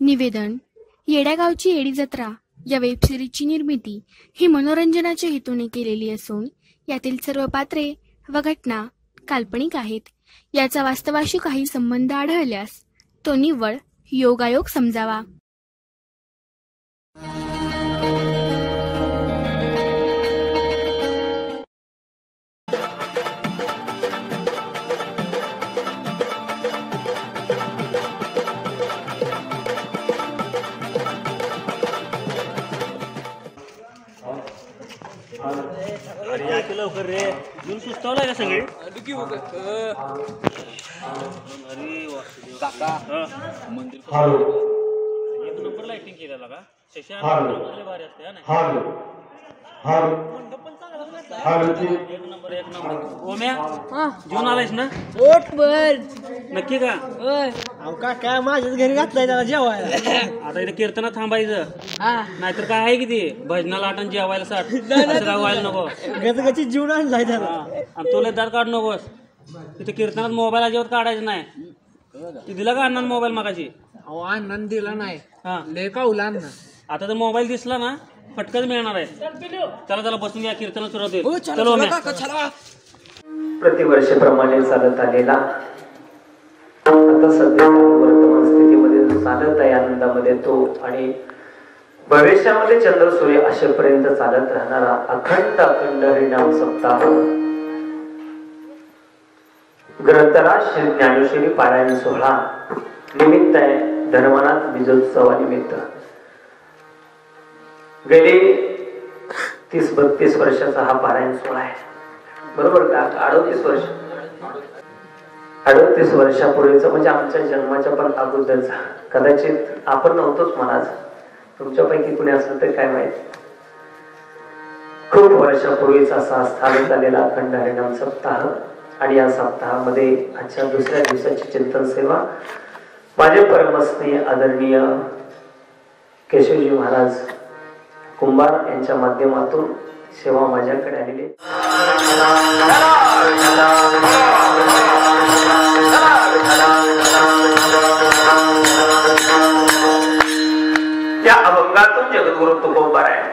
निवेदन. येड्यागावची येडी जत्रा या वेबसिरीजची निर्मिती ही मनोरंजनाच्या हेतूने केलेली असून यातील सर्व पात्रे व घटना काल्पनिक आहेत. याचा वास्तवाशी काही संबंध आढळल्यास तो निव्वळ योगायोग समजावा. अरे या की लवकर रे, घेऊन सुस्तावलाय का सगळे? अरे काका मंदिर एक नंबर लाइटिंग केलेला का? शशांक भारी असते ना. एक नंबर एक नंबर. ओम्या घेऊन आलायस ना? नक्की का? काय माझ्याच घरी घातलाय त्याला जेवायला. आता इथे कीर्तनात थांबायचं, नाहीतर काय आहे किती भजनाला आठ जेवायला 60 व्हायला नको. गचगची जीवन आणलाय त्याला. आणि तुला दार काढू नकोस. तिथे कीर्तनात मोबाईल अजिबात काढायचं नाही. ती दिला का अण्णान मोबाईल मागाशी? अण्णान दिला नाही. हा लय कावला अण्णा. आता जर मोबाईल दिसला ना फटकाच मिळणार आहे. चला त्याला बसून या कीर्तन सुरुवात होईल. चलो प्रतिवर्षाप्रमाणे चालत आलेला आता सध्या वर्तमान स्थितीमध्ये चालत आहे आनंदामध्ये तो आणि भविष्यामध्ये चंद्र सूर्य अशेपर्यंत चालत राहणारा अखंड हरिनाम सप्ताह ग्रंथराज श्री ज्ञानेश्वरी पारायण सोहळा निमित्त आहे. धर्मनाथ बीजोत्सवानिमित्त गेली 30-32 वर्षाचा हा पारायण सोहळा आहे. बरोबर का? 38 वर्षापूर्वीचा म्हणजे आमच्या जन्माच्या पण अगोदरचा. कदाचित आपण नव्हतोच म्हणाच, तुमच्यापैकी कुणी असलं तर काय माहित. खूप वर्षापूर्वीचा असा स्थापित झालेला अखंड हरिनाम सप्ताह आणि या सप्ताहामध्ये आजच्या दुसऱ्या दिवसाची चिंतन सेवा माझे परमस्नेह आदरणीय केशवजी महाराज कुंभार यांच्या माध्यमातून सेवा माझ्याकडे आलेली. या अभंगातून जगद्गुरु तुकोबार आहे.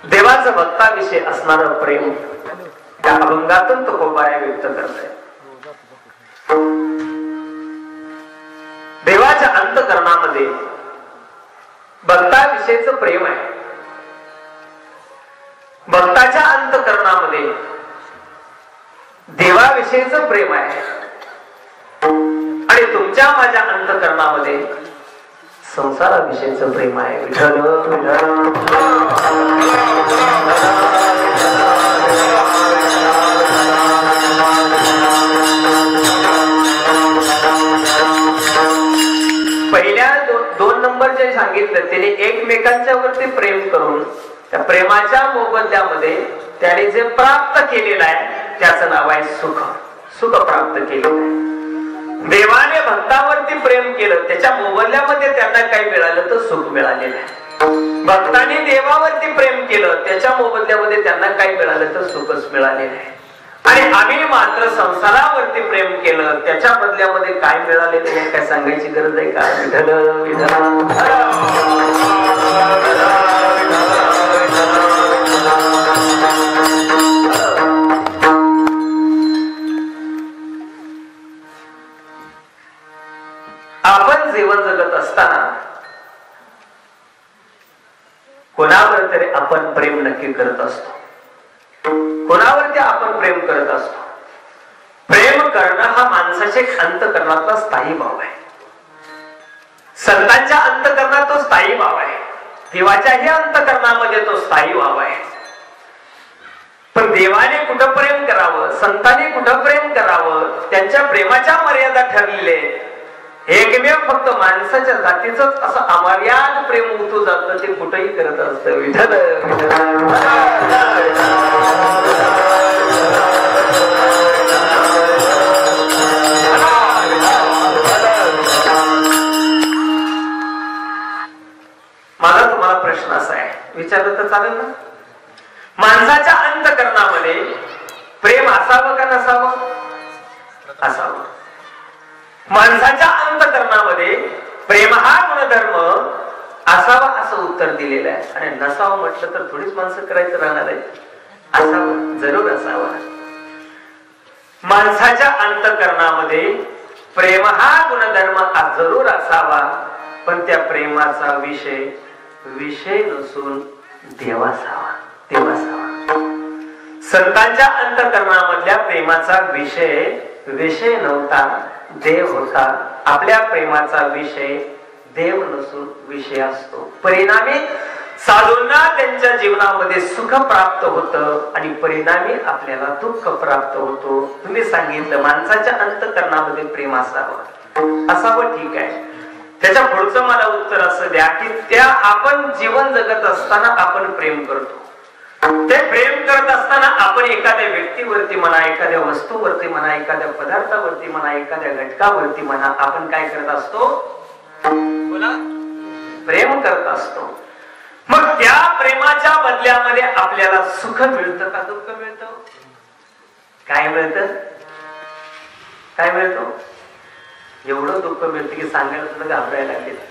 देवाचा भक्ताविषयी असणार प्रेम त्या अभंगातून तुकोबार व्यक्त करत आहे. देवाच्या अंतःकरणामध्ये भक्ताविषयीचं प्रेम आहे. भक्ताच्या अंतःकरणामध्ये देवाविषयीचं प्रेम आहे आणि तुमच्या माझ्या अंतःकरणामध्ये संसाराविषयीचं प्रेम आहे. विठ्ठल पहिल्या दोन नंबर जे सांगितलं त्याने एकमेकांच्या वरती प्रेम करून त्या प्रेमाच्या मोबदल्यामध्ये त्याने जे प्राप्त केलेलं आहे त्याचं नाव आहे सुख. सुख प्राप्त केलेलं आहे. देवाने भक्तावरती प्रेम केलं त्याच्या मोबदल्यामध्ये त्यांना काही मिळालं तर सुख मिळालेलं आहे. भक्ताने देवावरती प्रेम केलं त्याच्या मोबदल्यामध्ये त्यांना काही मिळालं तर सुखच मिळालेलं आहे. आणि आम्ही मात्र संसारावरती प्रेम केलं त्याच्या बदल्यामध्ये काय मिळालेलं आहे काय सांगायची गरज आहे का? विठ्ठल आपण जीवन जगत असताना कोणावर तरी आपण प्रेम नक्की करत असतो. कोणावरती आपण प्रेम करत असतो. प्रेम करणं हा माणसाच्या अंतःकरणातला स्थायी भाव आहे. संतांच्या अंतःकरणात तो स्थायी भाव आहे. देवाच्याही अंतःकरणामध्ये तो स्थायी भाव आहे. पण देवाने कुठं प्रेम करावं, संतांनी कुठं प्रेम करावं, त्यांच्या प्रेमाच्या मर्यादा ठरलेले. एकमेव फक्त माणसाच्या जातीच असं अमर्याद प्रेम उतू जातं ते कुठेही करत असतं. विठ्ठल माझा तुम्हाला प्रश्न असा आहे, विचारलं तर चालेल ना? माणसाच्या अंतःकरणामध्ये प्रेम असावं का नसावं? असावं. माणसाच्या अंतःकरणामध्ये प्रेम हा गुणधर्म असावा असं उत्तर दिलेलं आहे. आणि नसावं म्हटलं तर थोडीच माणसं करायचं राहणार आहे. असावं, जरूर असावा. माणसाच्या अंतःकरणामध्ये प्रेम हा गुणधर्म जरूर असावा, पण त्या प्रेमाचा विषय नसून देव असावा. संतांच्या अंतःकरणामधल्या प्रेमाचा विषय नव्हता, देव होता. आपल्या प्रेमाचा विषय देव नसून विषय असतो. परिणामी साधूंना त्यांच्या जीवनामध्ये सुख प्राप्त होतं आणि परिणामी आपल्याला दुःख प्राप्त होतो. तुम्ही सांगितलं माणसाच्या अंतःकरणामध्ये प्रेम असावं, ठीक आहे. त्याच्या पुढचं मला उत्तर असं द्या की त्या आपण जीवन जगत असताना आपण प्रेम करतो. ते प्रेम करत असताना आपण एखाद्या व्यक्तीवरती म्हणा, एखाद्या वस्तूवरती म्हणा, एखाद्या पदार्थावरती म्हणा, एखाद्या घटकावरती म्हणा, आपण काय करत असतो? बोला, प्रेम करत असतो. मग त्या प्रेमाच्या बदल्यामध्ये आपल्याला सुख मिळतं का दुःख मिळतं? काय मिळतं? काय मिळतं? एवढं दुःख मिळतं की सांगायला सुद्धा घाबरायला लागले.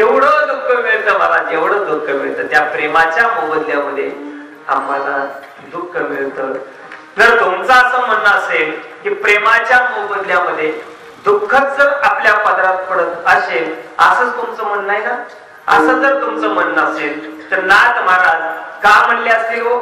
एवढं दुःख मिळतं मला, जेवढं दुःख मिळतं त्या प्रेमाच्या मोबदल्यामध्ये आम्हाला दुःख मिळतं. जर तुमचं असं म्हणणं असेल की प्रेमाच्या मोबदल्यामध्ये दुःखच जर आपल्या पदरात पडत असेल, असंच तुमचं म्हणणं आहे ना? असं जर तुमचं म्हणणं असेल तर नाथ महाराज का म्हणले असतील हो?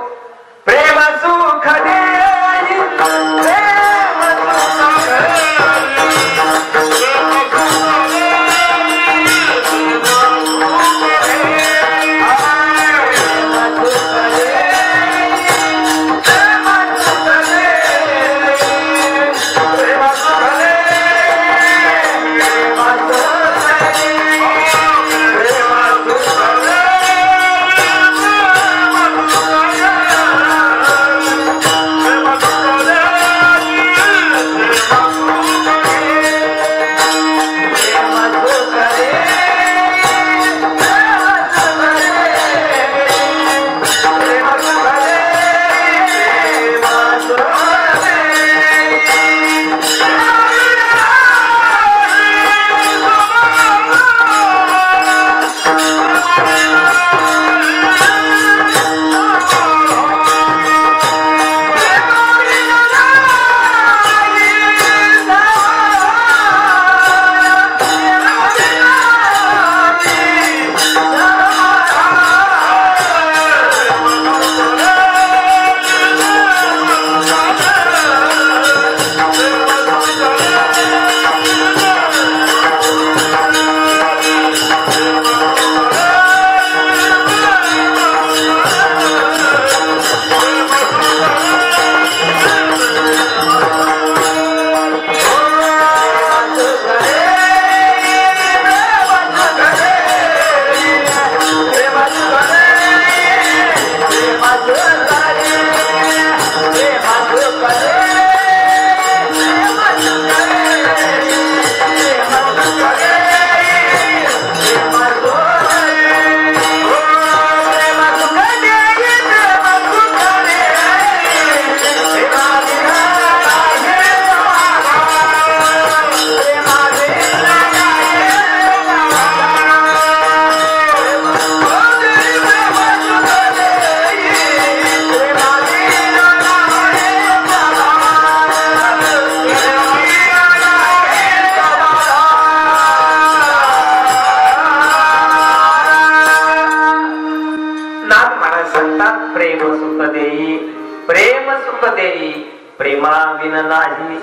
प्रेम सुख देई, प्रेम सुख नाही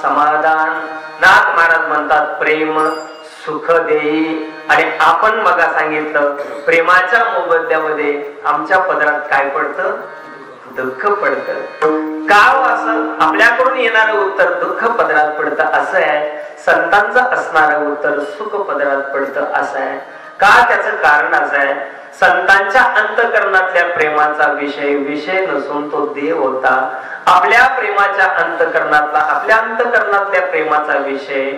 समाधान. नाथ महाराज म्हणतात प्रेम सुख देई. आणि आपण मग सांगितलं प्रेमाच्या मोबदल्यामध्ये आमच्या पदरात काय पडतं? दुःख पडतं. का असं आपल्याकडून येणारं उत्तर दुःख पदरात पडतं असं आहे. संतांचं असणारं उत्तर सुख पदरात पडतं असं आहे. का? त्याचं कारण असं आहे, संतांच्या अंतःकरणातल्या प्रेमाचा विषय नसून तो देव होता. आपल्या प्रेमाच्या अंतःकरणातला आपल्या अंतःकरणातल्या प्रेमाचा विषय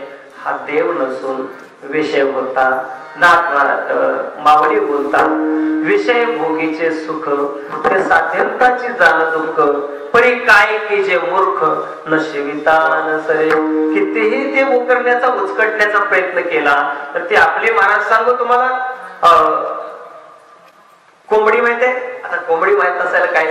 हा देव नसून विषय होता नाक मावळी बोलता विषय भोगीचे सुख ते साध्यंताची जाण दुःख परी काय की जे मूर्ख नशिविता नसरे. कितीही ते उकरण्याचा उचकटण्याचा प्रयत्न केला तर ते आपले महाराज सांगू तुम्हाला कोंबडी माहित आहे. आता कोंबडी माहित असायला काय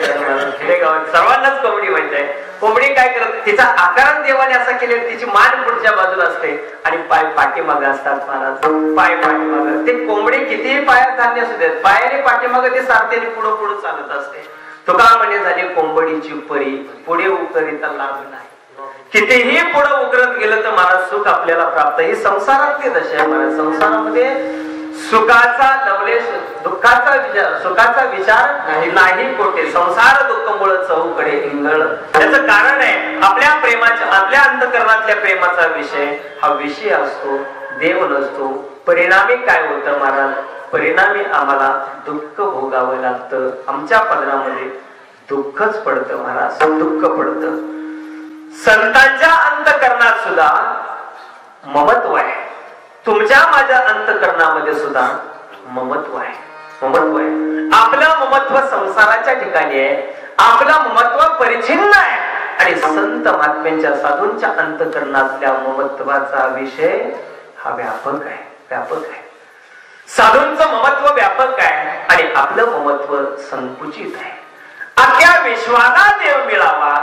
खेडेगावात सर्वांनाच कोंबडी माहित आहे. कोंबडी काय करत तिचा आकार देवाने असा केले तिची मान पुढच्या बाजूला असते आणि पाय पाठीमागे असतात महाराज. पाय पाठीमागे ते कोंबडी कितीही पायात धान्य असू देत पायाने पाठीमागे ते सारथ्याने पुढं पुढं चालत असते. तुका म्हणे झाली कोंबडीची परी पुढे उकरीता लाभ नाही. कितीही पुढे उकरत गेलं तर महाराज सुख आपल्याला प्राप्त. ही संसारातली दशा आहे महाराज. संसारामध्ये सुखाचा लवलेश दुःखाचा विचार सुखाचा विचार नाही कोठे. संसार दुःख मुळे चहूकडे इंगळ. त्याचं कारण आहे आपल्या प्रेमाच्या आपल्या अंतःकरणातल्या प्रेमाचा विषय हा विषय असतो देव नसतो. परिणामी काय होतं महाराज परिणामी आम्हाला दुःख भोगावं लागतं. आमच्या पदरामध्ये दुःखच पडतं महाराज दुःख पडतं. संतांच्या अंतःकरणात सुद्धा ममत्व आहे. तुमच्या माझ्या अंतःकरणामध्ये सुद्धा ममत्व आहे. ममत्व आहे. आपलं ममत्व संसाराच्या ठिकाणी आहे. आपलं ममत्व परिच्छिन्न आहे आणि संत महात्म्यांच्या साधूंच्या अंतःकरणातल्या ममत्वाचा विषय हा व्यापक आहे. व्यापक आहे. साधूंचं ममत्व व्यापक आहे आणि आपलं ममत्व संकुचित आहे. अख्या विश्वाला देव मिळावा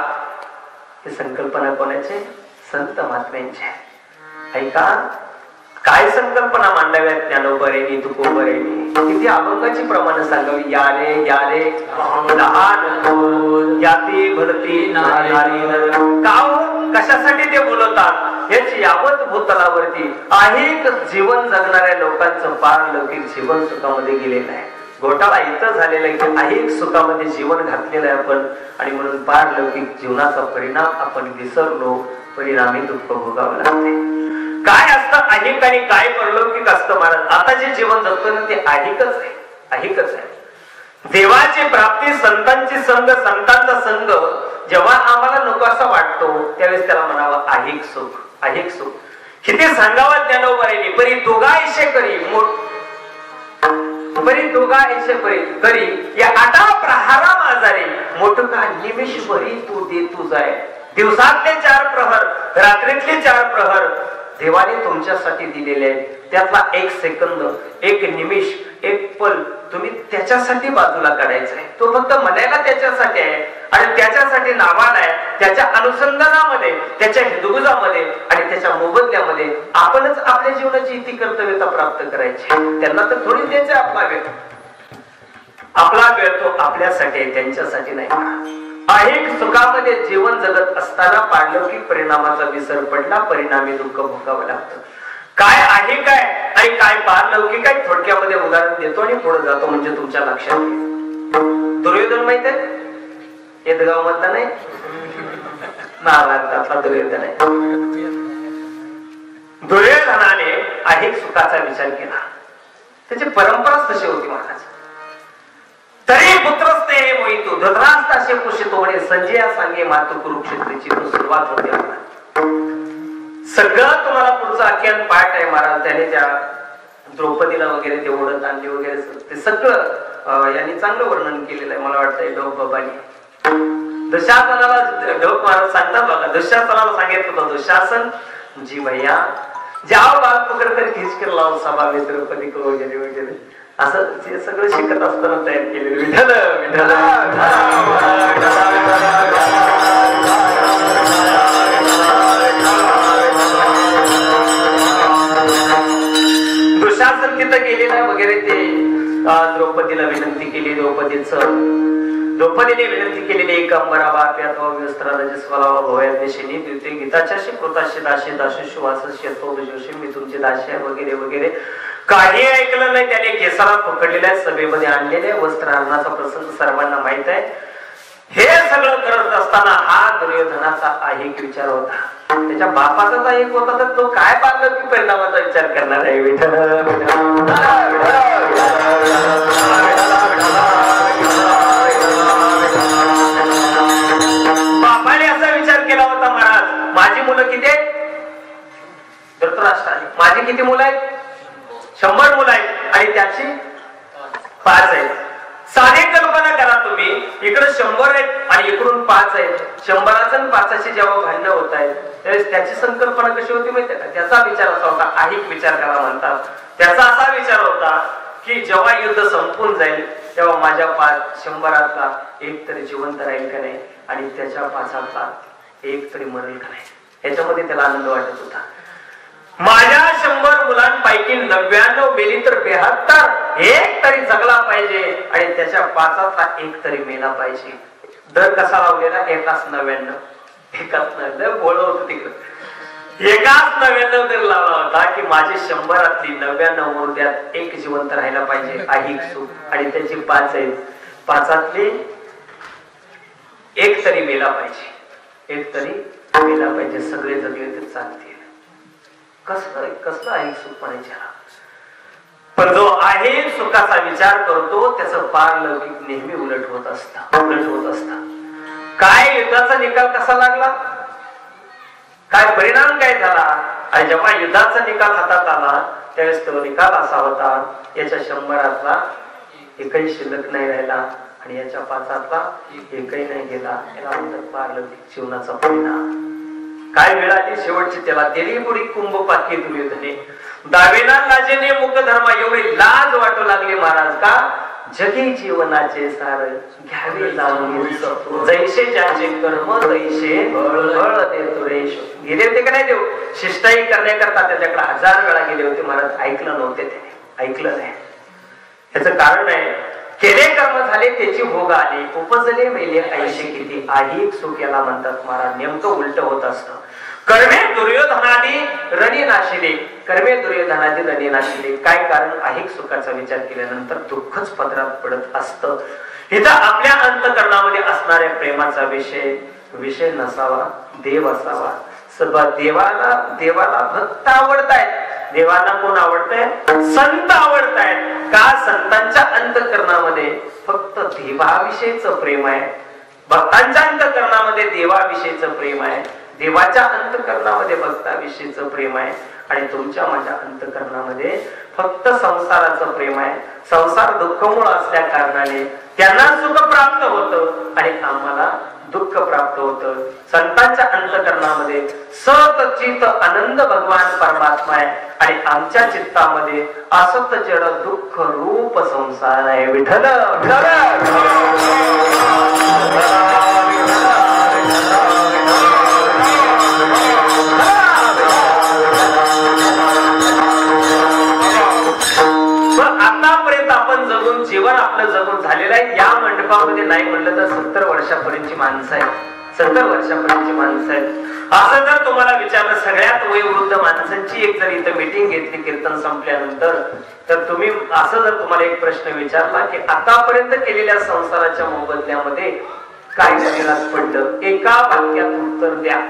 ही संकल्पना कोणाची संत महात्म्यांची. ऐका काय संकल्पना मांडाव्यात ज्ञानोबरेनी तुकोबरेनी. किती अभंगाची प्रमाण सांगावी. यारे यारे लहान याती भरती कशासाठी ते बोलवतात याची यावत भूतलावरती अनेक जीवन जगणाऱ्या लोकांचं पारलौकिक जीवन सुखामध्ये गेलेलं आहे. घोटाळा इथं झालेला आहे की अनेक सुखामध्ये जीवन घातलेलं आहे आपण आणि म्हणून पारलौकिक जीवनाचा परिणाम आपण विसरलो. परिणामी दुःख भोगावं लागते. काय असतं अहिक आणि काय परलौकिक असतं महाराज. आता जे जीवन जगतो ना ते अहिकच आहे. अहिकच आहे. देवाची प्राप्ती संतांची संग संतांचा संग जेव्हा आम्हाला नको असं वाटतो त्यावेळेस त्याला म्हणावं अहिक सुख. अहिक सुख किती सांगावं ज्ञानोबरेनी परी दोघायशे करी बरी दोघायशे करी या आटा प्रहारा माझारे मोठका निमिष भरी तू दे तू जाय. दिवसातले 4 प्रहर रात्रीतले 4 प्रहर देवाने तुमच्यासाठी दिलेले आहेत. त्यातला 1 सेकंद 1 निमिष 1 पल तुम्ही त्याच्यासाठी बाजूला काढायचा आहे. तो फक्त म्हणायला त्याच्यासाठी आहे आणि त्याच्यासाठी नावाला आहे. त्याच्या अनुसंधानामध्ये त्याच्या हिदुगुजामध्ये आणि त्याच्या मोबदल्यामध्ये आपणच आपल्या जीवनाची इति कर्तव्यता प्राप्त करायची. त्यांना तर थोडी द्यायचं आपला वेळ तो आपल्यासाठी आहे त्यांच्यासाठी नाही. अनेक सुखामध्ये जीवन जगत असताना पारलौकिक परिणामाचा विसर पडला. परिणामी दुःख भोगावं लागतं. काय आहे काय आणि काय पारलौकिक आहे थोडक्यामध्ये उदाहरण देतो आणि पुढे जातो म्हणजे तुमच्या लक्षात येईल. दुर्योधन माहित आहे येदगाव मधला नाही महाभारतातला दुर्योधन आहे. दुर्योधनाने अनेक सुखाचा विचार केला. त्याची परंपराच तशी होती महाराज. तरी पुत्रस्ते मोहितो धृतराष्ट्राशे पुषितो म्हणे संजया सांगे मातु कुरुक्षेत्राची सुरुवात होती. सगळं तुम्हाला पुढचं आख्यान पाठ आहे महाराज. त्याने त्या द्रौपदीला वगैरे ते ओढत आणली वगैरे ते सगळं यांनी चांगलं वर्णन केलेलं आहे. मला वाटतंय डोक बाबांनी दुःशासनाला डोक महाराज सांगतात बघा. दुःशासनाला सांगितलं होतं दुःशासन जी भैया जाओ बाग पकड कर खीच कर लाव सभा में द्रौपदी को वगैरे वगैरे असं जे सगळं शिकत असताना तयार केलेलं. विठ्ठल विठ्ठल दुःशासन तिथं गेलेला वगैरे ते द्रौपदीला विनंती केली. द्रौपदीने विनंती केलेली एक अंबरा बाप्या अथवा व्यस्त्रा रजस्वला भवयादेशिनी द्वितीय गीताच्याशी कृताशी दाशी दाशी वासस्य जोशी मी तुमची दाशी आहे वगैरे वगैरे. काही ऐकलं नाही. त्याने केसाला पकडलेल्या सभेमध्ये आणलेले वस्त्रहरणाचा प्रसंग सर्वांना माहित आहे. हे सगळं करत असताना हा दुर्योधनाचा अहिक विचार होता. त्याच्या बापाचाच अहिक होता तर तो काय पाहिलं की परिणामाचा विचार करणार आहे. बापाने असा विचार केला होता महाराज माझी मुलं किती आहेत धृतराष्ट्राने माझी किती मुलं आहेत आणि त्याची 5 आहेत. साधी कल्पना करा तुम्ही, इकडे 100 आहेत आणि इकडून 5 आहेत. 100चं आणि 5ची जेव्हा भांडणं होत आहेत त्यावेळेस त्याची संकल्पना कशी होती माहिती का? त्याचा विचार असा होता, आहिक विचार करा म्हणतात. त्याचा असा विचार होता की जेव्हा युद्ध संपून जाईल तेव्हा माझ्या 100तला एक तरी जिवंत राहील का नाही आणि त्याच्या 5तला एक तरी मरेल का नाही, याच्यामध्ये त्याला आनंद वाटत होता. माझ्या 100 मुलांपैकी 99 मेली तर 72 एक तरी जगला पाहिजे आणि त्याच्या 5तला एक तरी मेला पाहिजे. दर कसा लावलेला? एकाच 99 बोल होत तिकडं. एकाच 99 दर लावला होता की माझी 100तली 99 मुर्द्यात एक जिवंत राहायला पाहिजे, आहिक सुख, आणि त्याची 5 आहेत. 5तली एक तरी मेला पाहिजे, एक तरी मेला पाहिजे. सगळे जगले तर चालतील. कसलं आहे सुख म्हणायचे. पण जो आहे सुखाचा विचार करतो त्याचं पारलौकिक नेहमी उलट होत असतं. काय युद्धाचा निकाल कसा लागला, काय परिणाम काय झाला, आणि जेव्हा युद्धाचा निकाल हातात आला त्यावेळेस तो निकाल असा होता, याच्या 100तला एकही शिल्लक नाही राहिला आणि याच्या 5तला एकही नाही गेला. याला म्हणतात पारलौकिक जीवनाचा परिणाम. काय मिळाली शेवटची त्याला दिली बुडी कुंभ पाकी दुर्योधने, दावेना लाजेने मुख धर्मा एवढी लाज वाटू लागली महाराज का जगी जीवनाचे सार घ्यावे जाणून जैसे ज्याचे कर्म तैसे फळ देतो रे. गेले होते का नाही देव शिष्टाई करण्याकरता त्याच्याकडे 1000 वेळा गेले होते महाराज, ऐकलं नव्हते, त्याने ऐकलं नाही. याचं कारण आहे केले कर्म झाले त्याची भोग आली, उपजले मेले ऐशे किती, आहिक सुख याला म्हणतात महाराज. नेमकं उलट होत असतं. कर्मे दुर्योधनादी रणी नाशिले, कर्मे दुर्योधनादी रणी नाशिले. काय कारण? आहिक सुखाचा विचार केल्यानंतर दुःखच पदरात पडत असतं. इथं आपल्या अंतःकरणामध्ये असणाऱ्या प्रेमाचा विषय नसावा, देव असावा. देवाला भक्त आवडतायत. देवाला कोण आवडतंय? संत आवडतायत. का? संतांच्या अंतःकरणामध्ये फक्त देवाविषयीचं प्रेम आहे, भक्तांच्या अंतःकरणामध्ये देवाविषयीचं प्रेम आहे, देवाच्या अंतःकरणामध्ये भक्ताविषयीचं प्रेम आहे, आणि तुमच्या माझ्या अंतःकरणामध्ये फक्त संसाराचं प्रेम आहे. संसार दुःखमूळ असल्या कारणाने त्यांना सुख प्राप्त होतं आणि आम्हाला दुःख प्राप्त होतं. संतांच्या अंतःकरणामध्ये सतचित आनंद भगवान परमात्मा आहे आणि आमच्या चित्तामध्ये असत जड दुःख रूप संसार आहे. विठ्ठल आतापर्यंत आपण जगून जीवन आपलं जगून झालेलं आहे. या मंडपामध्ये नाही म्हणलं तर 70 वर्षापर्यंतची माणसं आहेत, 70 वर्षापर्यंतची माणसं आहेत. असं जर तुम्हाला विचारलं सगळ्यात वयोवृद्ध माणसांची एक जर इथं मीटिंग घेतली कीर्तन संपल्यानंतर, तर तुम्ही असं जर तुम्हाला एक प्रश्न विचारला की आतापर्यंत केलेल्या संसाराच्या मोबदल्यामध्ये काय पदरात पडलं, एका वाक्यात उत्तर द्या.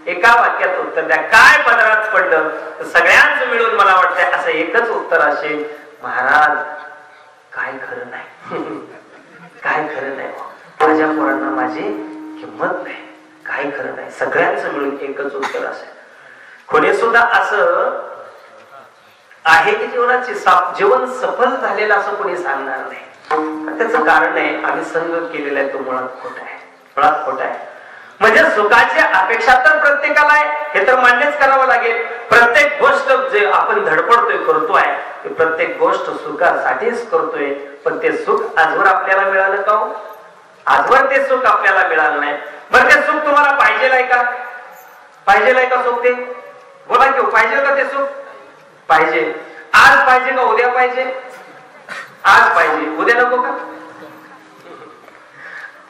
एका वाक्यात उत्तर द्या. काय पदरात पडलं? तर सगळ्यांचं मिळून मला वाटतंय असं एकच उत्तर असेल, महाराज काय खरं नाही, काय खरं नाही, माझ्या पोरांना माझी किंमत नाही, काय खरं नाही. सगळ्यांचं मिळून एकच उत्तर असेल. कोणी सुद्धा असं आहे की जीवन सफल झालेलं असं कोणी सांगणार नाही. त्याचं कारण आहे आम्ही संग केलेला आहे तो मुळात खोटा आहे, मुळात खोटा आहे. म्हणजे सुखाची अपेक्षा तर प्रत्येकाला आहे, हे तर मान्यच करावं लागेल. प्रत्येक गोष्ट जे आपण धडपडतोय करतोय ते प्रत्येक गोष्ट सुखासाठीच करतोय, पण ते सुख आजवर आपल्याला मिळालं का हो? आजवर ते सुख आपल्याला मिळालं नाही. बरं ते सुख तुम्हाला पाहिजे का? पाहिजे का सुख? ते बोला की पाहिजे का ते सुख? पाहिजे. आज पाहिजे का उद्या पाहिजे? आज पाहिजे, उद्या नको का?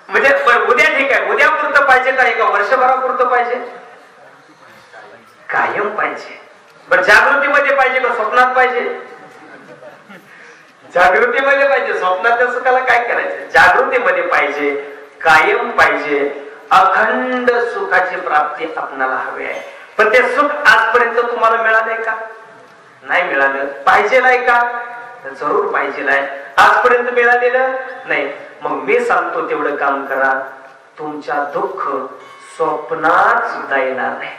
म्हणजे उद्या ठीक आहे, उद्या पुरतं पाहिजे का एका वर्षभरापुरतं पाहिजे? कायम पाहिजे. बरं जागृतीमध्ये पाहिजे का स्वप्नात पाहिजे? जागृतीमध्ये पाहिजे. स्वप्नात सुखाला काय करायचं? जागृतीमध्ये पाहिजे, कायम पाहिजे. अखंड सुखाची प्राप्ती आपणाला हवी आहे. पण ते सुख आजपर्यंत तुम्हाला मिळालंय का? नाही मिळालं. पाहिजेलाय का? जरूर पाहिजेलाय. आजपर्यंत मिळालेलं नाही. मग मी सांगतो तेवढं काम करा, तुमच्या दुःख स्वप्नात सुद्धा येणार नाही.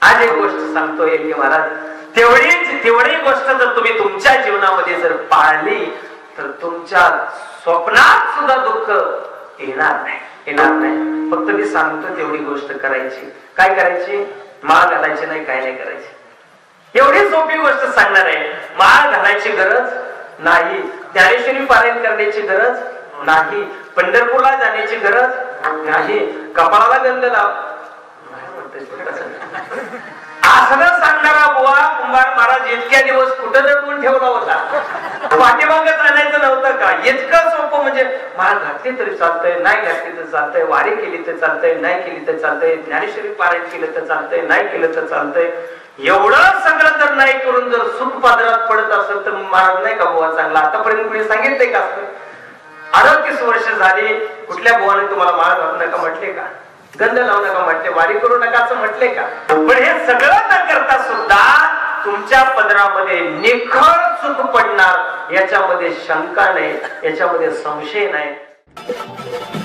आज एक गोष्ट सांगतोय की महाराज, तेवढी गोष्ट जर तुम्ही तुमच्या जीवनामध्ये जर पाळली तर तुमच्या स्वप्नात सुद्धा दुःख येणार नाही. फक्त मी सांगतो तेवढी गोष्ट करायची. काय करायची? माळ घालायची नाही, काय नाही करायची. एवढी सोपी गोष्ट सांगणार आहे. माळ घालायची गरज नाही, ज्ञानेश्वरी पारायण करण्याची गरज नाही, पंढरपूरला जाण्याची गरज नाही, कपाळाला गंध लाव असं सांगणारा बुवा कुंभार महाराज इतक्या दिवस कुठं दडवून ठेवला होता? पाठीमागच आणायचं नव्हतं का? इतकं सोपं. म्हणजे माळ घातली तरी चालतंय, नाही घातली तर चालतंय, वारी केली तर चालतंय, नाही केली तर चालतंय, ज्ञानेश्वरी पारायण केलं तर चालतंय, नाही केलं तर चालतंय. एवढं सगळं जर नाही करून जर सुख पादरात पडत असेल तर महाराज नाही का बुवा चांगला? आतापर्यंत कुणी सांगितलंय का? 38 वर्ष झाली कुठल्या बुवाने तुम्हाला माळ घालू नका म्हटले का? गंध लावू नका म्हटले, वारी करू नका असं म्हटले का? पण हे सगळं न करता सुद्धा तुमच्या पदरामध्ये निखळ सुख पडणार, याच्यामध्ये शंका नाही, याच्यामध्ये संशय नाही.